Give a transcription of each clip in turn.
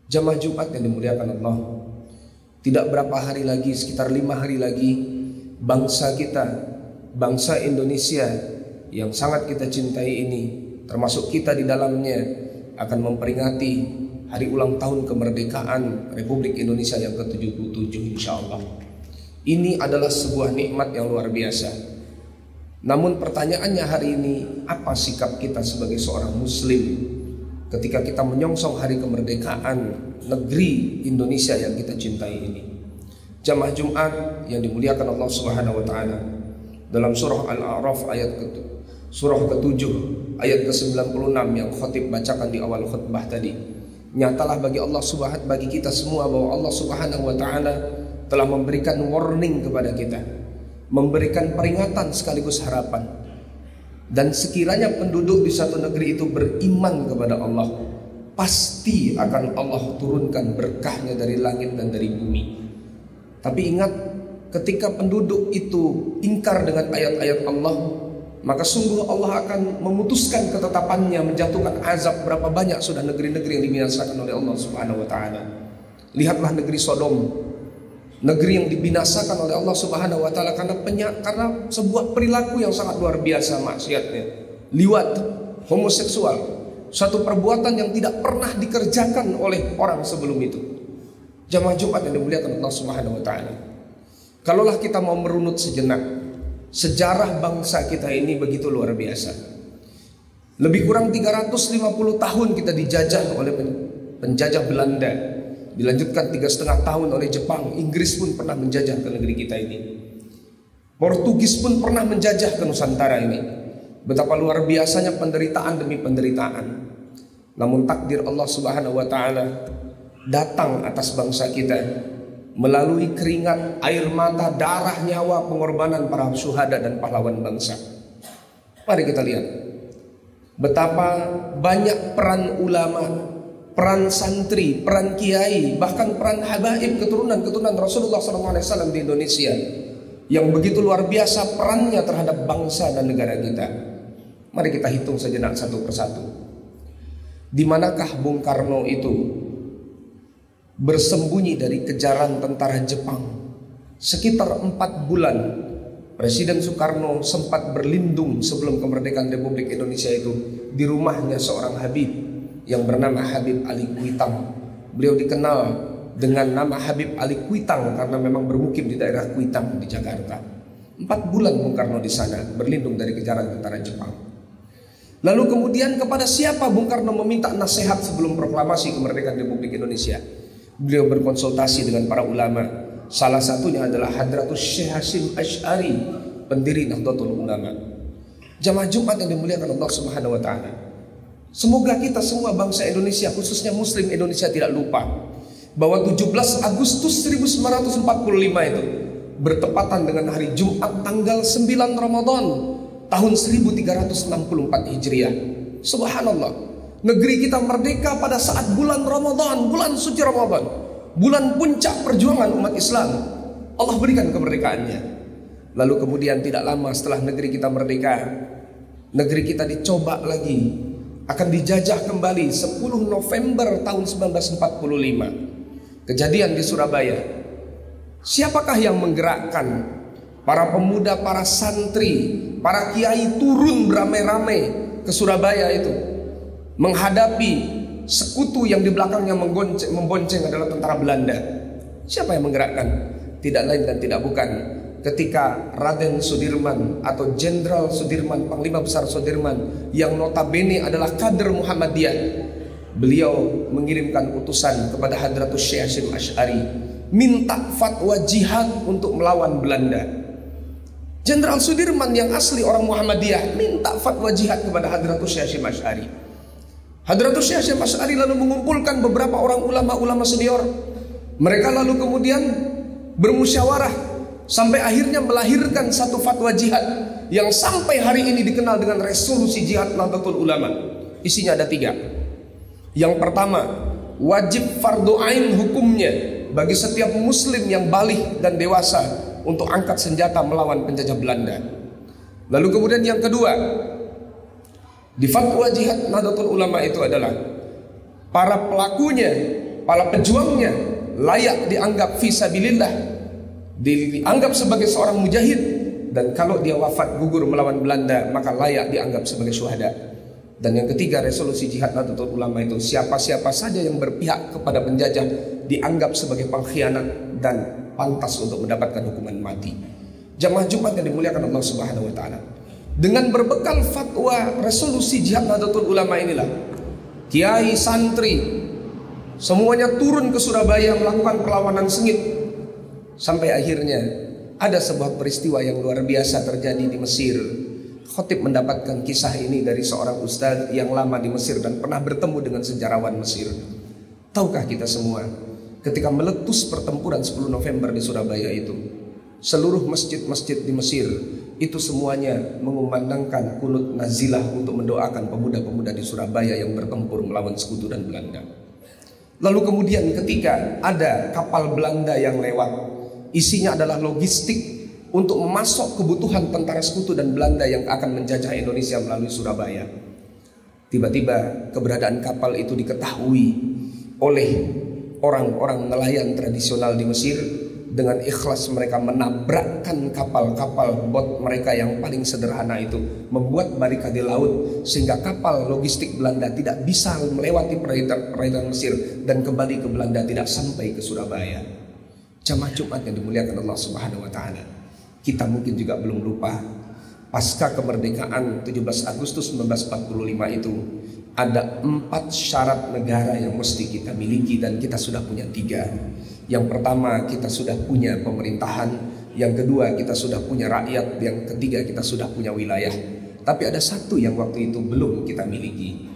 Jamaah Jumat yang dimuliakan Allah, tidak berapa hari lagi, sekitar 5 hari lagi, bangsa kita, bangsa Indonesia yang sangat kita cintai ini, termasuk kita di dalamnya, akan memperingati hari ulang tahun kemerdekaan Republik Indonesia yang ke-77 insyaallah. Ini adalah sebuah nikmat yang luar biasa. Namun pertanyaannya hari ini, apa sikap kita sebagai seorang muslim ketika kita menyongsong hari kemerdekaan negeri Indonesia yang kita cintai ini? Jamaah Jumat yang dimuliakan Allah Subhanahu wa taala, dalam surah Al-A'raf surah ke-7 ayat ke-96 yang khatib bacakan di awal khutbah tadi, nyatalah bagi kita semua bahwa Allah Subhanahu wa taala telah memberikan warning kepada kita, memberikan peringatan sekaligus harapan. Dan sekiranya penduduk di satu negeri itu beriman kepada Allah, pasti akan Allah turunkan berkahnya dari langit dan dari bumi. Tapi ingat, ketika penduduk itu ingkar dengan ayat-ayat Allah, maka sungguh Allah akan memutuskan ketetapannya, menjatuhkan azab. Berapa banyak sudah negeri-negeri yang dibinasakan oleh Allah Subhanahu wa taala. Lihatlah negeri Sodom, negeri yang dibinasakan oleh Allah Subhanahu wa taala karena sebuah perilaku yang sangat luar biasa maksiatnya. Liwat, homoseksual, satu perbuatan yang tidak pernah dikerjakan oleh orang sebelum itu. Jamaah Jumat yang dimuliakan Allah Subhanahu wa taala, kalaulah kita mau merunut sejenak, sejarah bangsa kita ini begitu luar biasa. Lebih kurang 350 tahun kita dijajah oleh penjajah Belanda, dilanjutkan 3,5 tahun oleh Jepang. Inggris pun pernah menjajah ke negeri kita ini. Portugis pun pernah menjajah ke Nusantara ini. Betapa luar biasanya penderitaan demi penderitaan. Namun takdir Allah Subhanahu wa taala datang atas bangsa kita melalui keringat, air mata, darah, nyawa, pengorbanan para syuhada dan pahlawan bangsa. Mari kita lihat betapa banyak peran ulama, peran santri, peran kiai, bahkan peran habaib, keturunan Rasulullah SAW di Indonesia yang begitu luar biasa perannya terhadap bangsa dan negara kita. Mari kita hitung sejenak satu persatu. Di manakah Bung Karno itu bersembunyi dari kejaran tentara Jepang? Sekitar 4 bulan Presiden Soekarno sempat berlindung sebelum kemerdekaan Republik Indonesia itu di rumahnya seorang Habib yang bernama Habib Ali Kuitang. Beliau dikenal dengan nama Habib Ali Kuitang karena memang bermukim di daerah Kuitang di Jakarta. 4 bulan Bung Karno di sana berlindung dari kejaran tentara Jepang. Lalu kemudian kepada siapa Bung Karno meminta nasihat sebelum proklamasi kemerdekaan Republik Indonesia? Beliau berkonsultasi dengan para ulama. Salah satunya adalah Hadratus Syekh Hasyim Asy'ari, pendiri Nahdlatul Ulama. Jamaah Jumat yang dimuliakan Allah Subhanahu wa taala, semoga kita semua bangsa Indonesia, khususnya Muslim Indonesia, tidak lupa bahwa 17 Agustus 1945 itu bertepatan dengan hari Jumat tanggal 9 Ramadan tahun 1364 Hijriah. Subhanallah, negeri kita merdeka pada saat bulan Ramadan, bulan suci Ramadan, bulan puncak perjuangan umat Islam. Allah berikan kemerdekaannya. Lalu kemudian tidak lama setelah negeri kita merdeka, negeri kita dicoba lagi, akan dijajah kembali 10 November tahun 1945. Kejadian di Surabaya. Siapakah yang menggerakkan para pemuda, para santri, para kiai turun beramai-ramai ke Surabaya itu menghadapi sekutu yang di belakangnya membonceng adalah tentara Belanda? Siapa yang menggerakkan? Tidak lain dan tidak bukan ketika Raden Sudirman atau Jenderal Sudirman, Panglima Besar Sudirman yang notabene adalah kader Muhammadiyah, beliau mengirimkan utusan kepada Hadratus Syekh Hasyim Asy'ari minta fatwa jihad untuk melawan Belanda. Jenderal Sudirman yang asli orang Muhammadiyah minta fatwa jihad kepada Hadratus Syekh Hasyim Asy'ari. Hadratus Syekh Hasyim Asy'ari lalu mengumpulkan beberapa orang ulama-ulama senior. Mereka lalu kemudian bermusyawarah sampai akhirnya melahirkan satu fatwa jihad yang sampai hari ini dikenal dengan resolusi jihad Nahdlatul Ulama. Isinya ada 3. Yang pertama, wajib fardu ain hukumnya bagi setiap muslim yang baligh dan dewasa untuk angkat senjata melawan penjajah Belanda. Lalu kemudian yang kedua, di fatwa jihad Nahdlatul Ulama itu adalah para pelakunya para pejuangnya layak dianggap fisabilillah, dianggap sebagai seorang mujahid, dan kalau dia wafat gugur melawan Belanda maka layak dianggap sebagai syuhada. Dan yang ketiga, resolusi jihad Nahdlatul Ulama itu siapa-siapa saja yang berpihak kepada penjajah dianggap sebagai pengkhianat dan pantas untuk mendapatkan hukuman mati. Jamaah Jumat yang dimuliakan Allah Subhanahu wa taala. Dengan berbekal fatwa resolusi jihad Nahdlatul Ulama inilah kiai, santri semuanya turun ke Surabaya melakukan perlawanan sengit, sampai akhirnya ada sebuah peristiwa yang luar biasa terjadi di Mesir. Khotib mendapatkan kisah ini dari seorang ustadz yang lama di Mesir dan pernah bertemu dengan sejarawan Mesir. Tahukah kita semua, ketika meletus pertempuran 10 November di Surabaya itu, seluruh masjid-masjid di Mesir itu semuanya mengumandangkan kunut nazilah untuk mendoakan pemuda-pemuda di Surabaya yang bertempur melawan sekutu dan Belanda. Lalu kemudian ketika ada kapal Belanda yang lewat, isinya adalah logistik untuk memasok kebutuhan tentara sekutu dan Belanda yang akan menjajah Indonesia melalui Surabaya. Tiba-tiba keberadaan kapal itu diketahui oleh orang-orang nelayan tradisional di Mesir. Dengan ikhlas mereka menabrakkan kapal-kapal bot mereka yang paling sederhana itu, membuat barikade laut sehingga kapal logistik Belanda tidak bisa melewati perairan Mesir dan kembali ke Belanda, tidak sampai ke Surabaya. Jamaah Jumat yang dimuliakan Allah Subhanahu wa taala. Kita mungkin juga belum lupa, pasca kemerdekaan 17 Agustus 1945 itu ada 4 syarat negara yang mesti kita miliki dan kita sudah punya 3. Yang pertama, kita sudah punya pemerintahan. Yang kedua, kita sudah punya rakyat. Yang ketiga, kita sudah punya wilayah. Tapi ada satu yang waktu itu belum kita miliki.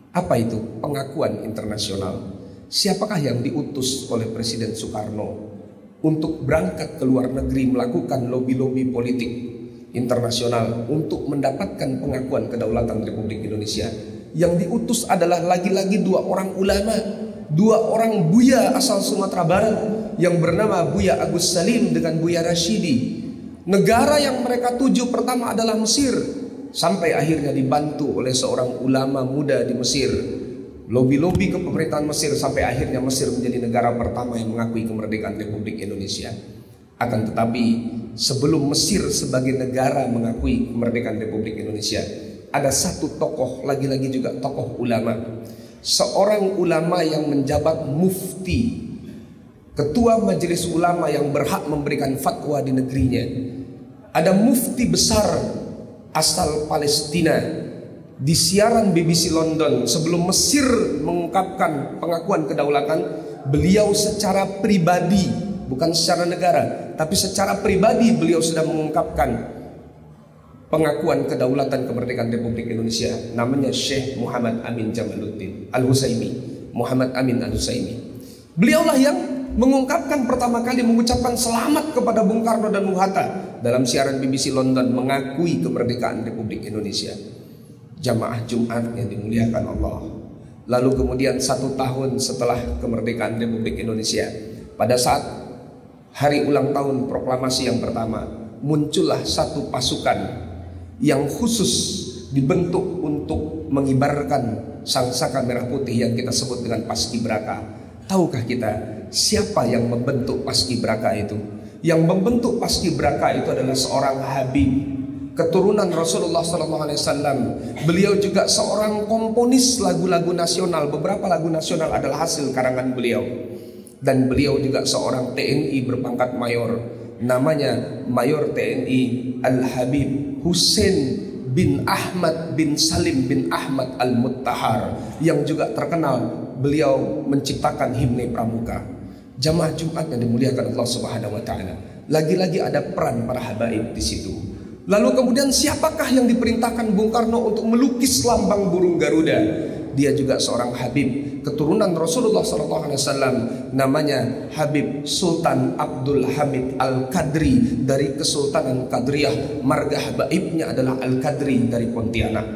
Apa itu? Pengakuan internasional. Siapakah yang diutus oleh Presiden Soekarno untuk berangkat ke luar negeri melakukan lobi-lobi politik internasional untuk mendapatkan pengakuan kedaulatan Republik Indonesia? Yang diutus adalah lagi-lagi 2 orang ulama, 2 orang buya asal Sumatera Barat yang bernama Buya Agus Salim dengan Buya Rashidi. Negara yang mereka tuju pertama adalah Mesir, sampai akhirnya dibantu oleh seorang ulama muda di Mesir. Lobi-lobi ke pemerintahan Mesir sampai akhirnya Mesir menjadi negara pertama yang mengakui kemerdekaan Republik Indonesia. Akan tetapi sebelum Mesir sebagai negara mengakui kemerdekaan Republik Indonesia, ada satu tokoh, lagi-lagi juga tokoh ulama, seorang ulama yang menjabat mufti, ketua majelis ulama yang berhak memberikan fatwa di negerinya. Ada mufti besar asal Palestina. Di siaran BBC London sebelum Mesir mengungkapkan pengakuan kedaulatan, beliau secara pribadi, bukan secara negara, tapi secara pribadi beliau sudah mengungkapkan pengakuan kedaulatan kemerdekaan Republik Indonesia. Namanya Syekh Muhammad Amin Jamaluddin Al-Husaimi. Muhammad Amin Al-Husaimi. Beliaulah yang mengungkapkan pertama kali, mengucapkan selamat kepada Bung Karno dan Bung Hatta dalam siaran BBC London, mengakui kemerdekaan Republik Indonesia. Jamaah Jumat yang dimuliakan Allah. Lalu kemudian 1 tahun setelah kemerdekaan Republik Indonesia, pada saat hari ulang tahun proklamasi yang pertama, muncullah satu pasukan yang khusus dibentuk untuk mengibarkan sangsaka merah putih yang kita sebut dengan Paskibraka. Tahukah kita siapa yang membentuk Paskibraka itu? Yang membentuk Paskibraka itu adalah seorang Habib, keturunan Rasulullah SAW. Beliau juga seorang komponis lagu-lagu nasional. Beberapa lagu nasional adalah hasil karangan beliau. Dan beliau juga seorang TNI berpangkat mayor. Namanya Mayor TNI Al-Habib Hussein bin Ahmad bin Salim bin Ahmad Al-Muttahar, yang juga terkenal beliau menciptakan himne Pramuka. Jamaah Jumat yang dimuliakan Allah Subhanahu wa taala. Lagi-lagi ada peran para habaib di situ. Lalu kemudian siapakah yang diperintahkan Bung Karno untuk melukis lambang burung Garuda? Dia juga seorang Habib, keturunan Rasulullah SAW. Namanya Habib Sultan Abdul Hamid Al-Qadri dari Kesultanan Qadriyah. Marga habaibnya adalah Al-Qadri dari Pontianak.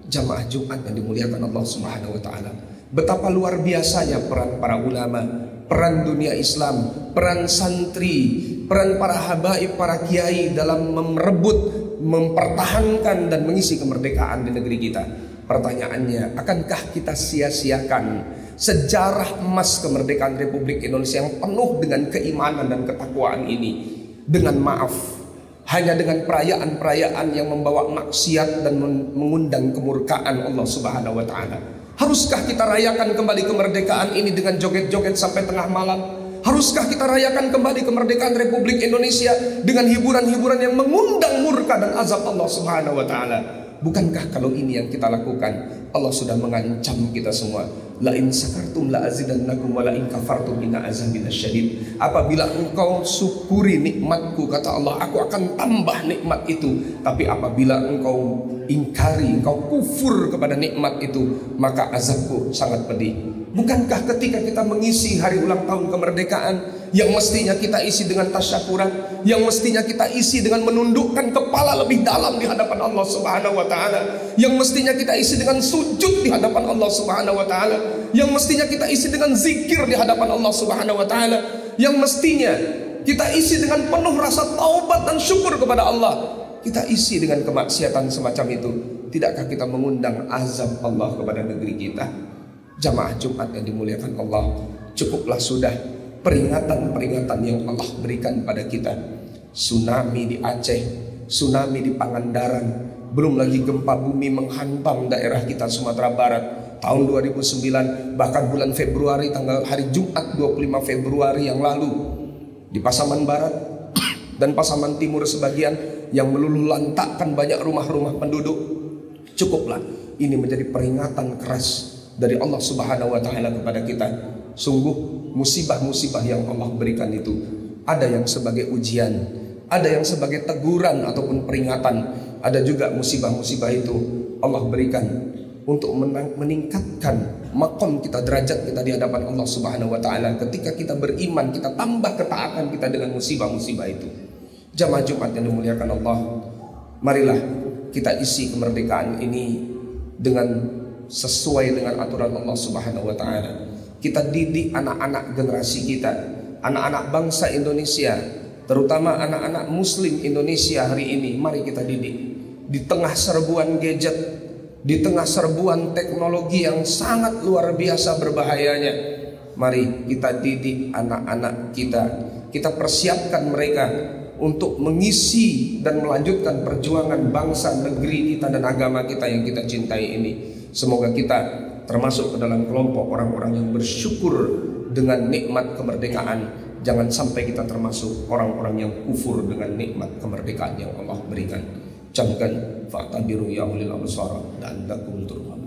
Jamaah Jumat yang dimuliakan Allah Subhanahu wa taala. Betapa luar biasanya peran para ulama, peran dunia Islam, peran santri, peran para habaib, para kiai dalam merebut, mempertahankan dan mengisi kemerdekaan di negeri kita. Pertanyaannya, akankah kita sia-siakan sejarah emas kemerdekaan Republik Indonesia yang penuh dengan keimanan dan ketakwaan ini dengan maaf, hanya dengan perayaan-perayaan yang membawa maksiat dan mengundang kemurkaan Allah Subhanahu wa taala. Haruskah kita rayakan kembali kemerdekaan ini dengan joget-joget sampai tengah malam? Haruskah kita rayakan kembali kemerdekaan Republik Indonesia dengan hiburan-hiburan yang mengundang murka dan azab Allah Subhanahu wa taala? Bukankah kalau ini yang kita lakukan, Allah sudah mengancam kita semua, la in sakartum la azidannakum wa la in kafartum inna azabi lasyadid. Apabila engkau syukuri nikmatku, kata Allah, aku akan tambah nikmat itu. Tapi apabila engkau ingkari, engkau kufur kepada nikmat itu, maka azabku sangat pedih. Bukankah ketika kita mengisi hari ulang tahun kemerdekaan yang mestinya kita isi dengan tasyakuran, yang mestinya kita isi dengan menundukkan kepala lebih dalam di hadapan Allah Subhanahu wa taala, yang mestinya kita isi dengan sujud di hadapan Allah Subhanahu wa taala, yang mestinya kita isi dengan zikir di hadapan Allah Subhanahu wa taala, yang mestinya kita isi dengan penuh rasa taubat dan syukur kepada Allah, kita isi dengan kemaksiatan semacam itu, tidakkah kita mengundang azab Allah kepada negeri kita? Jamaah Jumat yang dimuliakan Allah, cukuplah sudah peringatan-peringatan yang Allah berikan pada kita. Tsunami di Aceh, tsunami di Pangandaran, belum lagi gempa bumi menghantam daerah kita Sumatera Barat tahun 2009, bahkan bulan Februari, tanggal hari Jumat 25 Februari yang lalu di Pasaman Barat dan Pasaman Timur sebagian yang meluluh lantakkan banyak rumah-rumah penduduk. Cukuplah ini menjadi peringatan keras dari Allah Subhanahu wa taala kepada kita. Sungguh musibah-musibah yang Allah berikan itu ada yang sebagai ujian, ada yang sebagai teguran ataupun peringatan, ada juga musibah-musibah itu Allah berikan untuk meningkatkan maqam kita, derajat kita di hadapan Allah Subhanahu wa taala. Ketika kita beriman, kita tambah ketaatan kita dengan musibah-musibah itu. Jamaah Jumat yang dimuliakan Allah, marilah kita isi kemerdekaan ini dengan sesuai dengan aturan Allah Subhanahu wa taala. Kita didik anak-anak generasi kita, anak-anak bangsa Indonesia, terutama anak-anak muslim Indonesia hari ini. Mari kita didik di tengah serbuan gadget, di tengah serbuan teknologi yang sangat luar biasa berbahayanya. Mari kita didik anak-anak kita, kita persiapkan mereka untuk mengisi dan melanjutkan perjuangan bangsa, negeri kita dan agama kita yang kita cintai ini. Semoga kita termasuk ke dalam kelompok orang-orang yang bersyukur dengan nikmat kemerdekaan. Jangan sampai kita termasuk orang-orang yang kufur dengan nikmat kemerdekaan yang Allah berikan. Camkan fa'tabiru ya ulil absar dan lakum turham.